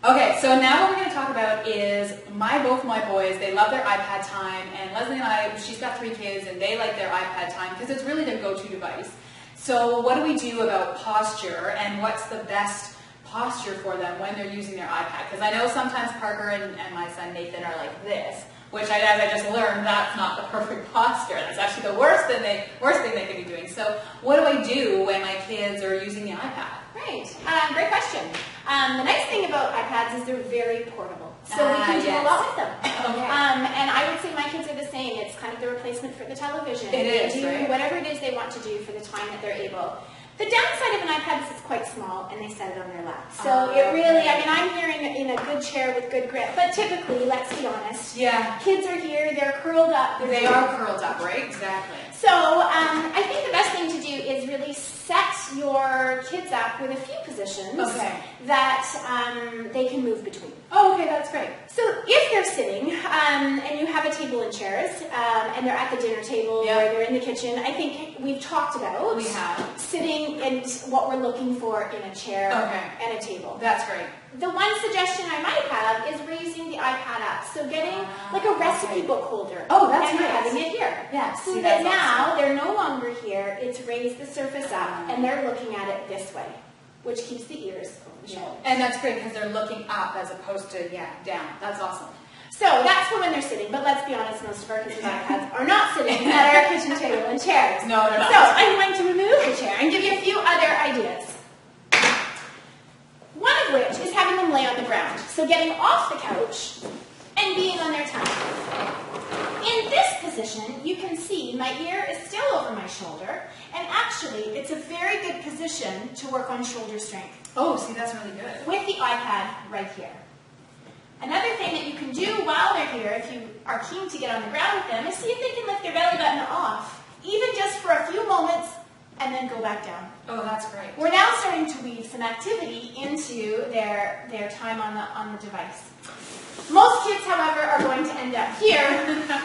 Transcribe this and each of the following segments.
Okay, so now what we're going to talk about is both my boys, they love their iPad time, and Leslie and I, she's got 3 kids, and they like their iPad time because it's really their go-to device. So what do we do about posture, and what's the best posture for them when they're using their iPad? Because I know sometimes Parker and my son Nathan are like this, which as I just learned, that's not the perfect posture. That's actually the worst thing they could be doing. So what do I do when my kids are using the iPad? Right. Great question. The nice thing about iPads is they're very portable. So we can do a lot with them. Okay. And I would say my kids are the same. It's kind of the replacement for the television. It is, they do right? whatever it is they want to do for the time that they're able. The downside of an iPad is it's quite small and they set it on their lap. So it really, I mean, I'm here in a good chair with good grip, but typically, let's be honest, kids are here, they're curled up. They are curled up, right? Exactly. So I think the best thing to do is really set your kids up with a few positions that they can move between. Oh, okay, that's great. So if they're sitting and you have a table and chairs and they're at the dinner table or they're in the kitchen, I think we've talked about sitting and what we're looking for in a chair and a table. That's great. The one suggestion I might have is raising the iPad up. So getting like a recipe book holder. Oh, that's and nice. having it here. Yeah, so that now they're no longer here. It's raised the surface up and they're looking at it this way, which keeps the ears over the shoulders. And that's great because they're looking up as opposed to, down. That's awesome. So that's for when they're sitting, but let's be honest, most of our kids with iPads are not sitting at our kitchen table and chairs. No, they're not. So I'm going to remove the chair and give you a few other ideas. One of which is having them lay on the ground. So getting off the couch and being on their tummy. In this position, you can see my ear is still over my shoulder, and actually, it's a very good position to work on shoulder strength. Oh, see, that's really good. With the iPad right here. Another thing that you can do while they're here, if you are keen to get on the ground with them, is see if they can lift their belly button off, even just for a few moments, and then go back down. Oh, that's great. We're now starting to weave some activity into their time on the device. Most kids, however, are going to end up here,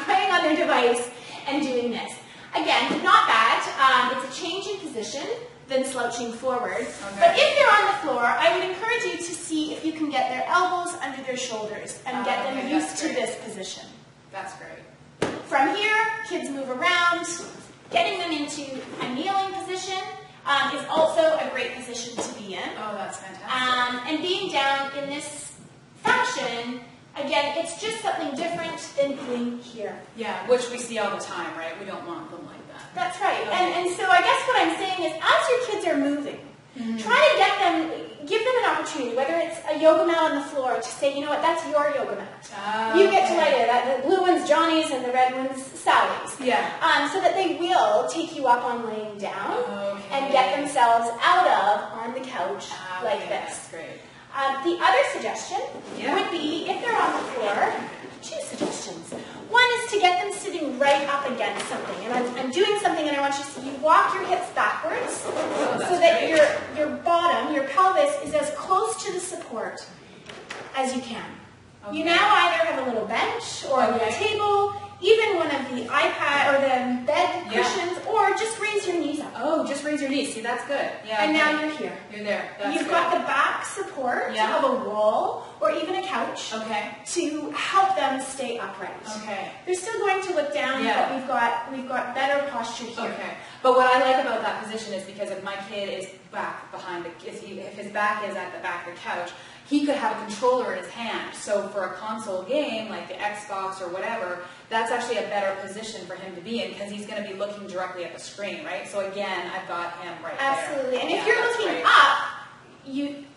playing on their device and doing this. Again, not bad. It's a change in position than slouching forward. But if they're on the floor, I would encourage you to see if you can get their elbows under their shoulders and get them used to this position. That's great. From here, kids move around. Getting them into a kneeling position is also a great position to be in. Oh, that's fantastic. And being down in this fashion, again, it's just something different than being here. Yeah, which we see all the time, right? We don't want them like that. That's right. And so I guess what I'm saying is, as your kids are moving, try to give them an opportunity, whether it's a yoga mat on the floor, to say, you know what, that's your yoga mat. You get to write it. The blue one's Johnny's and the red one's Sally's. Yeah. So that they will take you up on laying down and get themselves out of on the couch like this. That's great. The other suggestion would be, if they're on the floor, 2 suggestions. One is to get them sitting right up against something. And I'm doing something and I want you to see, you walk your hips backwards so that your bottom, your pelvis, is as close to the support as you can. You now either have a little bench or a little table, even one of the iPad or the bed cushions, or just raise your knees up. Oh, just raise your knees. See, that's good. Yeah. And now you're here. You're there. That's You've got the back support of a wall or even a couch to help them stay upright. They're still going to look down, but we've got better posture here. But what I like about that position is because if my kid is back behind if his back is at the back of the couch, he could have a controller in his hand. So for a console game like the Xbox or whatever, that's actually a better position for him to be in because he's going to be looking directly at the screen, right? So again, I've got him right there. Absolutely. And if you're looking up,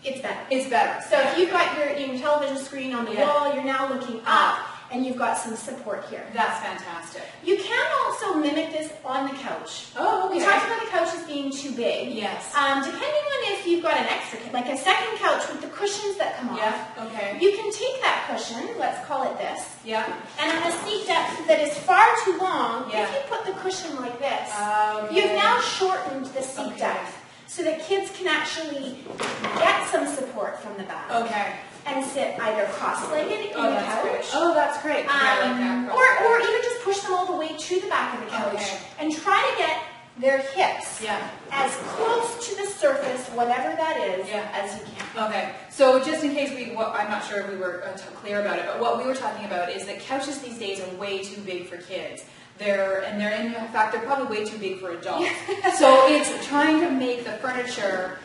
it's better. It's better. So if you've got your television screen on the wall, you're now looking up, and you've got some support here. That's fantastic. You can also mimic this on the couch. Oh, okay. We talked about the couches being too big. Yes. Depending on if you've got an extra, like a second couch with the cushions that come off, you can take that cushion, let's call it this, and on a seat depth that is far too long, if you put the cushion like this, you've now shortened the seat depth so that kids can actually get some support from the back. And sit either cross-legged in the couch. Great. Oh, that's great. Or even just push them all the way to the back of the couch and try to get their hips Yeah. as close to the surface, whatever that is, as you can. Okay, so just in case I'm not sure if we were clear about it, but what we were talking about is that couches these days are way too big for kids. In fact, they're probably way too big for adults. So it's trying to make the furniture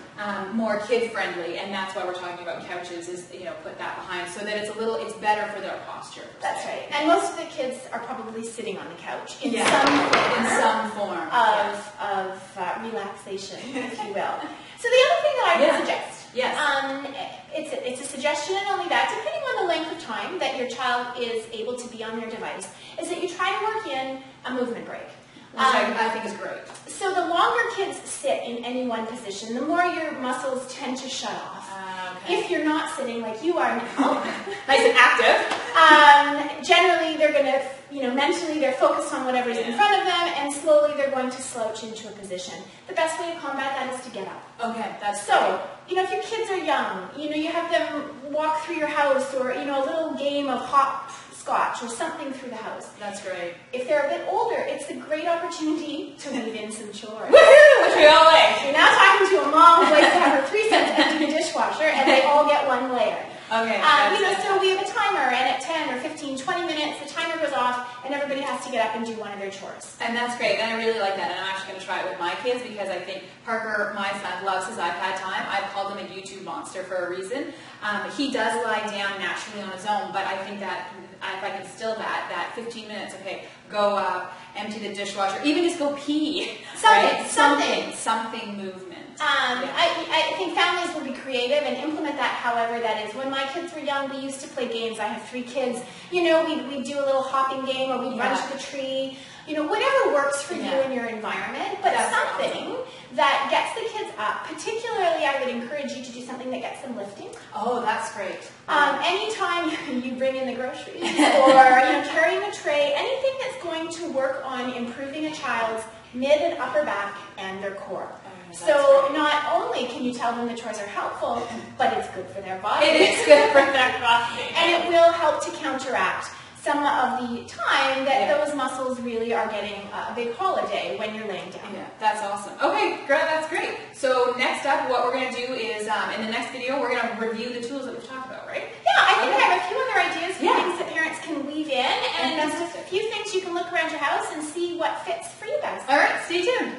more kid-friendly, and that's why we're talking about couches, is, put that behind so that it's better for their posture. That's right. And most of the kids are probably sitting on the couch in some form of relaxation, if you will. So the other thing that I would suggest, it's a suggestion and only that, depending on the length of time that your child is able to be on their device, is that you try to work in a movement break. Which I think is great. So the longer kids sit in any one position, the more your muscles tend to shut off. Okay. If you're not sitting like you are now, nice and active, generally they're going to, mentally they're focused on whatever's in front of them, and slowly they're going to slouch into a position. The best way to combat that is to get up. Okay, that's so. If your kids are young, you have them walk through your house, or a little game of hopscotch or something through the house. That's great. If they're a bit older, it's a great opportunity to weave in some chores. Woohoo! Which we all like. You're now talking to a mom who likes to have her 3 cents empty the dishwasher, and they all get one layer. Okay. So we have a timer, and at 10 or 15, 20 minutes, the timer goes off, and everybody has to get up and do one of their chores. And that's great, and I really like that, and I'm actually going to try it with my kids, because I think Parker, my son, loves his iPad time. I've called him a YouTube monster for a reason. He does lie down naturally on his own, but I think that if I can still that 15 minutes, okay, go up, empty the dishwasher, even just go pee. Something movement. I think families will be creative and implement that however that is. When my kids were young, we used to play games. I have 3 kids. We'd do a little hopping game, or we'd run to the tree. Whatever works for you and your environment, but something that gets the kids up. Particularly, I would encourage you to do something that gets them lifting. Oh, that's great. Anytime you bring in the groceries or carrying a tray, anything that's going to work on improving a child's mid and upper back and their core. So not only can you tell them the chores are helpful, but it's good for their body. It is good for their body. And it will help to counteract some of the time that those muscles really are getting a big holiday when you're laying down. Yeah, that's awesome. Okay, that's great. So next up, what we're going to do is, in the next video, we're going to review the tools that we've talked about, right? Yeah, I think I have a few other ideas for things that parents can weave in, and just a few things you can look around your house and see what fits for you guys. All right, stay tuned.